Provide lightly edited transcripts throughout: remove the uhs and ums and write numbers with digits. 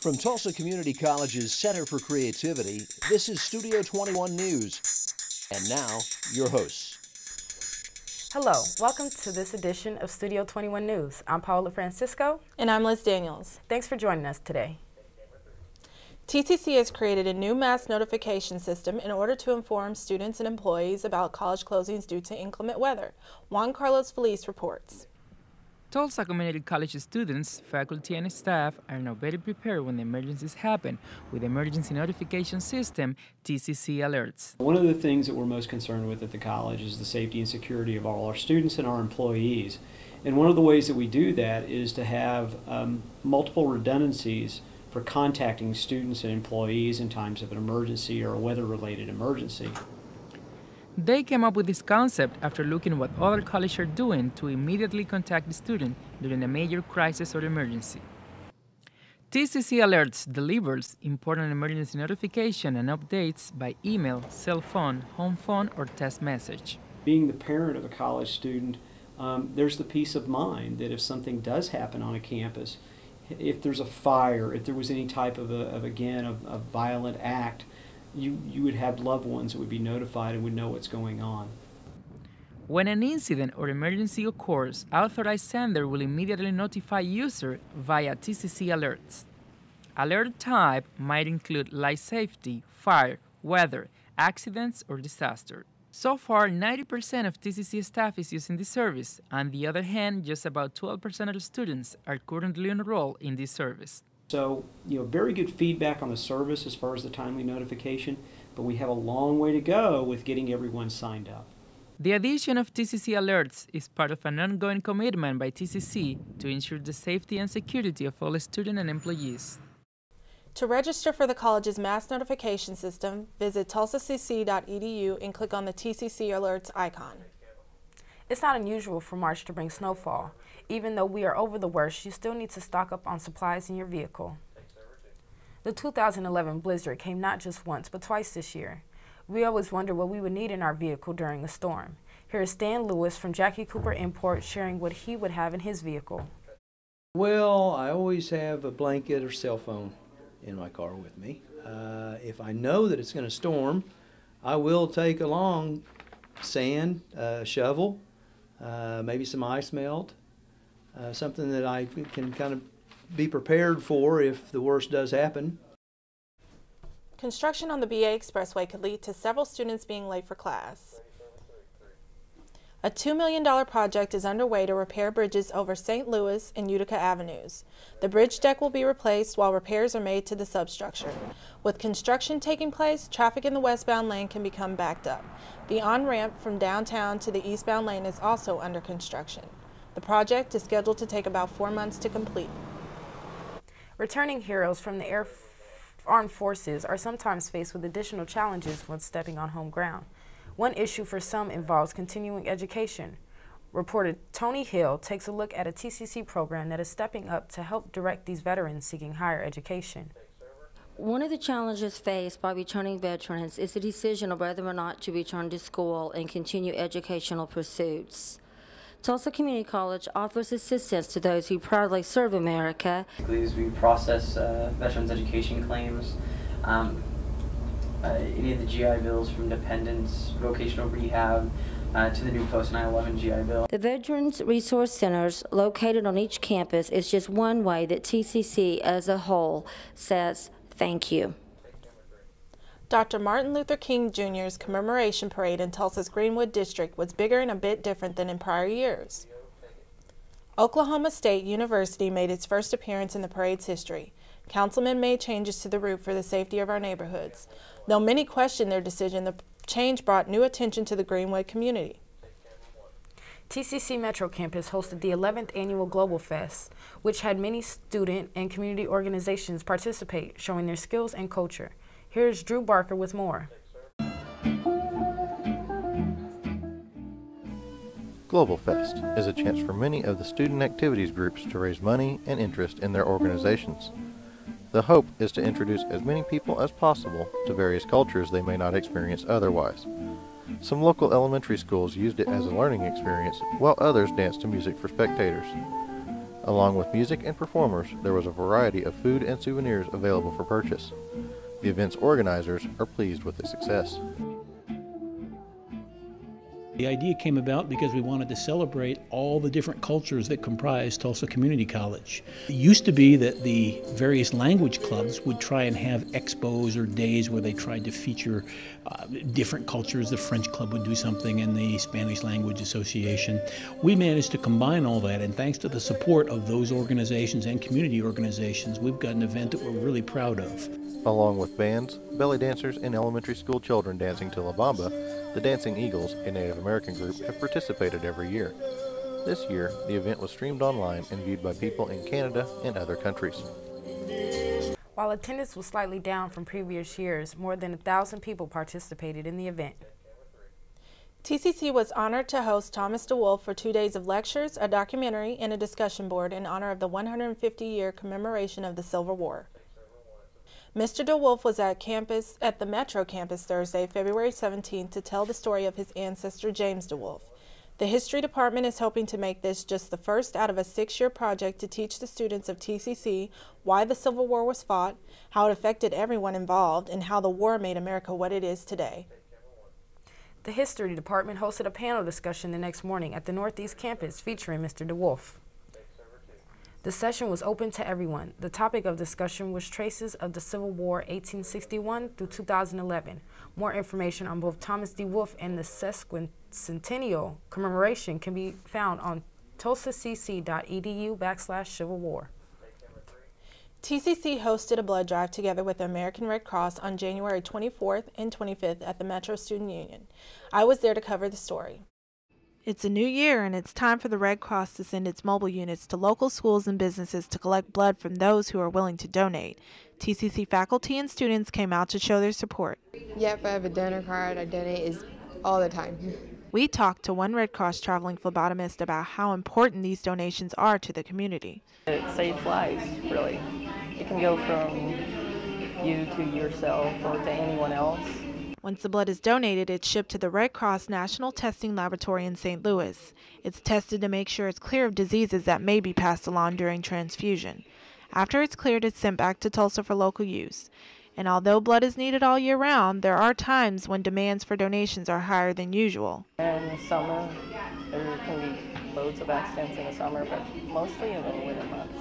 From Tulsa Community College's Center for Creativity, this is Studio 21 News. And now, your hosts. Hello, welcome to this edition of Studio 21 News. I'm Paola Francisco. And I'm Liz Daniels. Thanks for joining us today. TCC has created a new mass notification system in order to inform students and employees about college closings due to inclement weather. Juan Carlos Feliz reports. Tulsa Community College students, faculty, and staff are now better prepared when emergencies happen with the emergency notification system, TCC Alerts. One of the things that we're most concerned with at the college is the safety and security of all our students and our employees. And one of the ways that we do that is to have multiple redundancies for contacting students and employees in times of an emergency or a weather-related emergency. They came up with this concept after looking at what other colleges are doing to immediately contact the student during a major crisis or emergency. TCC Alerts delivers important emergency notification and updates by email, cell phone, home phone, or text message. Being the parent of a college student, there's the peace of mind that if something does happen on a campus, if there's a fire, if there was any type of a violent act, you would have loved ones that would be notified and would know what's going on. When an incident or emergency occurs, authorized sender will immediately notify user via TCC Alerts. Alert type might include life safety, fire, weather, accidents, or disaster. So far, 90% of TCC staff is using this service. On the other hand, just about 12% of the students are currently enrolled in this service. So, very good feedback on the service as far as the timely notification, but we have a long way to go with getting everyone signed up. The addition of TCC Alerts is part of an ongoing commitment by TCC to ensure the safety and security of all students and employees. To register for the college's mass notification system, visit tulsacc.edu and click on the TCC Alerts icon. It's not unusual for March to bring snowfall. Even though we are over the worst, you still need to stock up on supplies in your vehicle. The 2011 blizzard came not just once, but twice this year. We always wonder what we would need in our vehicle during a storm. Here is Stan Lewis from Jackie Cooper Import sharing what he would have in his vehicle. Well, I always have a blanket or cell phone in my car with me. If I know that it's going to storm, I will take along sand, shovel, maybe some ice melt, something that I can kind of be prepared for if the worst does happen. Construction on the BA Expressway could lead to several students being late for class. A $2 million project is underway to repair bridges over St. Louis and Utica Avenues. The bridge deck will be replaced while repairs are made to the substructure. With construction taking place, traffic in the westbound lane can become backed up. The on-ramp from downtown to the eastbound lane is also under construction. The project is scheduled to take about 4 months to complete. Returning heroes from the armed forces are sometimes faced with additional challenges when stepping on home ground. One issue for some involves continuing education. Reporter Tony Hill takes a look at a TCC program that is stepping up to help direct these veterans seeking higher education. One of the challenges faced by returning veterans is the decision of whether or not to return to school and continue educational pursuits. Tulsa Community College offers assistance to those who proudly serve America. We process veterans' education claims, any of the GI Bills from dependents, vocational rehab, to the new post-9/11 GI Bill. The Veterans Resource Centers located on each campus is just one way that TCC as a whole says thank you. Dr. Martin Luther King Jr.'s commemoration parade in Tulsa's Greenwood District was bigger and a bit different than in prior years. Oklahoma State University made its first appearance in the parade's history. Councilmen made changes to the route for the safety of our neighborhoods. Though many questioned their decision, the change brought new attention to the Greenwood community. TCC Metro Campus hosted the 11th annual Global Fest, which had many student and community organizations participate, showing their skills and culture. Here's Drew Barker with more. Global Fest is a chance for many of the student activities groups to raise money and interest in their organizations. The hope is to introduce as many people as possible to various cultures they may not experience otherwise. Some local elementary schools used it as a learning experience, while others danced to music for spectators. Along with music and performers, there was a variety of food and souvenirs available for purchase. The event's organizers are pleased with the success. The idea came about because we wanted to celebrate all the different cultures that comprise Tulsa Community College. It used to be that the various language clubs would try and have expos or days where they tried to feature different cultures. The French club would do something and the Spanish Language Association. We managed to combine all that, and thanks to the support of those organizations and community organizations, we've got an event that we're really proud of. Along with bands, belly dancers, and elementary school children dancing to La Bamba, the Dancing Eagles, a Native American group, have participated every year. This year, the event was streamed online and viewed by people in Canada and other countries. While attendance was slightly down from previous years, more than 1,000 people participated in the event. TCC was honored to host Thomas DeWolf for 2 days of lectures, a documentary, and a discussion board in honor of the 150-year commemoration of the Civil War. Mr. DeWolf was at the Metro campus Thursday, February 17th, to tell the story of his ancestor, James DeWolf. The History Department is hoping to make this just the first out of a 6-year project to teach the students of TCC why the Civil War was fought, how it affected everyone involved, and how the war made America what it is today. The History Department hosted a panel discussion the next morning at the Northeast campus featuring Mr. DeWolf. The session was open to everyone. The topic of discussion was traces of the Civil War 1861 through 2011. More information on both Thomas DeWolf and the sesquicentennial commemoration can be found on tulsacc.edu/Civil War. TCC hosted a blood drive together with the American Red Cross on January 24th and 25th at the Metro Student Union. I was there to cover the story. It's a new year, and it's time for the Red Cross to send its mobile units to local schools and businesses to collect blood from those who are willing to donate. TCC faculty and students came out to show their support. Yep, I have a donor card. I donate all the time. We talked to one Red Cross traveling phlebotomist about how important these donations are to the community. It saves lives, really. It can go from you to yourself or to anyone else. Once the blood is donated, it's shipped to the Red Cross National Testing Laboratory in St. Louis. It's tested to make sure it's clear of diseases that may be passed along during transfusion. After it's cleared, it's sent back to Tulsa for local use. And although blood is needed all year round, there are times when demands for donations are higher than usual. In the summer, there can be loads of accidents in the summer, but mostly in the winter months.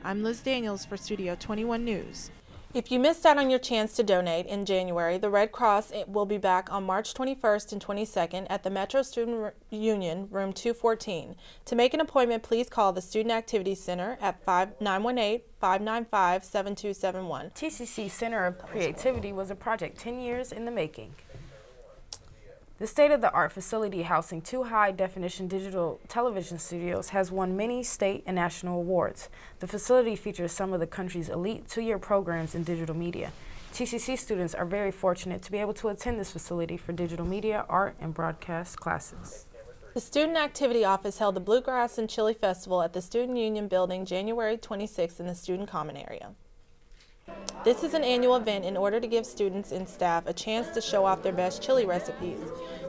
I'm Liz Daniels for Studio 21 News. If you missed out on your chance to donate in January, the Red Cross will be back on March 21st and 22nd at the Metro Student Union, room 214. To make an appointment, please call the Student Activities Center at 918-595-7271. TCC Center of Creativity was a project 10 years in the making. The state-of-the-art facility housing 2 high-definition digital television studios has won many state and national awards. The facility features some of the country's elite 2-year programs in digital media. TCC students are very fortunate to be able to attend this facility for digital media, art, and broadcast classes. The Student Activity Office held the Bluegrass and Chili Festival at the Student Union Building January 26th in the Student Common area. This is an annual event in order to give students and staff a chance to show off their best chili recipes.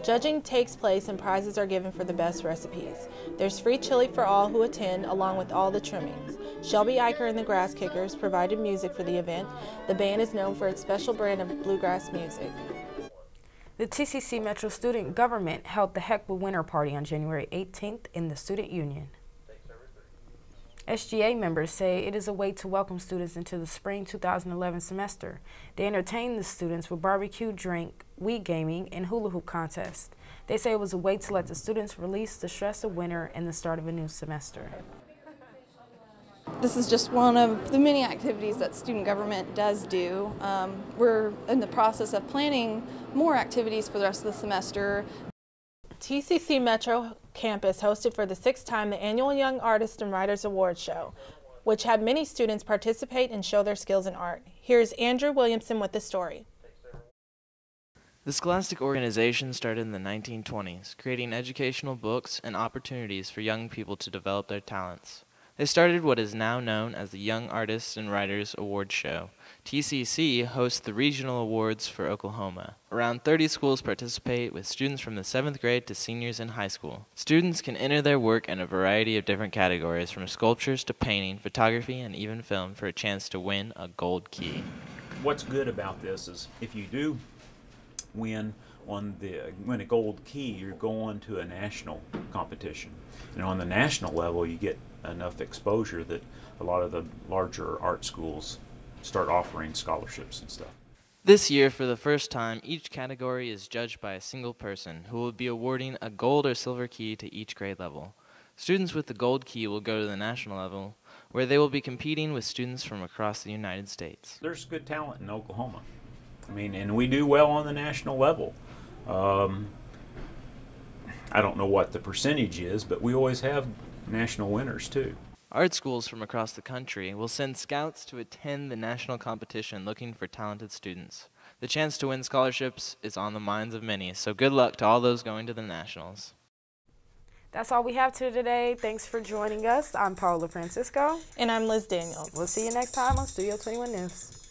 Judging takes place and prizes are given for the best recipes. There's free chili for all who attend, along with all the trimmings. Shelby Eicher and the Grass Kickers provided music for the event. The band is known for its special brand of bluegrass music. The TCC Metro Student Government held the Heck with Winter Party on January 18th in the Student Union. SGA members say it is a way to welcome students into the spring 2011 semester. They entertained the students with barbecue, drink, Wii gaming, and hula hoop contests. They say it was a way to let the students release the stress of winter and the start of a new semester. This is just one of the many activities that student government does do. We're in the process of planning more activities for the rest of the semester. TCC Metro Campus hosted for the 6th time the annual Young Artists and Writers Awards Show, which had many students participate and show their skills in art. Here's Andrew Williamson with the story. The Scholastic organization started in the 1920s, creating educational books and opportunities for young people to develop their talents. They started what is now known as the Young Artists and Writers Award Show. TCC hosts the regional awards for Oklahoma. Around 30 schools participate, with students from the 7th grade to seniors in high school. Students can enter their work in a variety of different categories, from sculptures to painting, photography, and even film, for a chance to win a gold key. What's good about this is if you do win a gold key, you're going to a national competition. And on the national level, you get enough exposure that a lot of the larger art schools start offering scholarships and stuff. This year, for the first time, each category is judged by a single person who will be awarding a gold or silver key to each grade level. Students with the gold key will go to the national level, where they will be competing with students from across the United States. There's good talent in Oklahoma. I mean, and we do well on the national level. I don't know what the percentage is, but we always have national winners too. Art schools from across the country will send scouts to attend the national competition looking for talented students. The chance to win scholarships is on the minds of many, so good luck to all those going to the nationals. That's all we have today. Thanks for joining us. I'm Paola Francisco. And I'm Liz Daniels. We'll see you next time on Studio 21 News.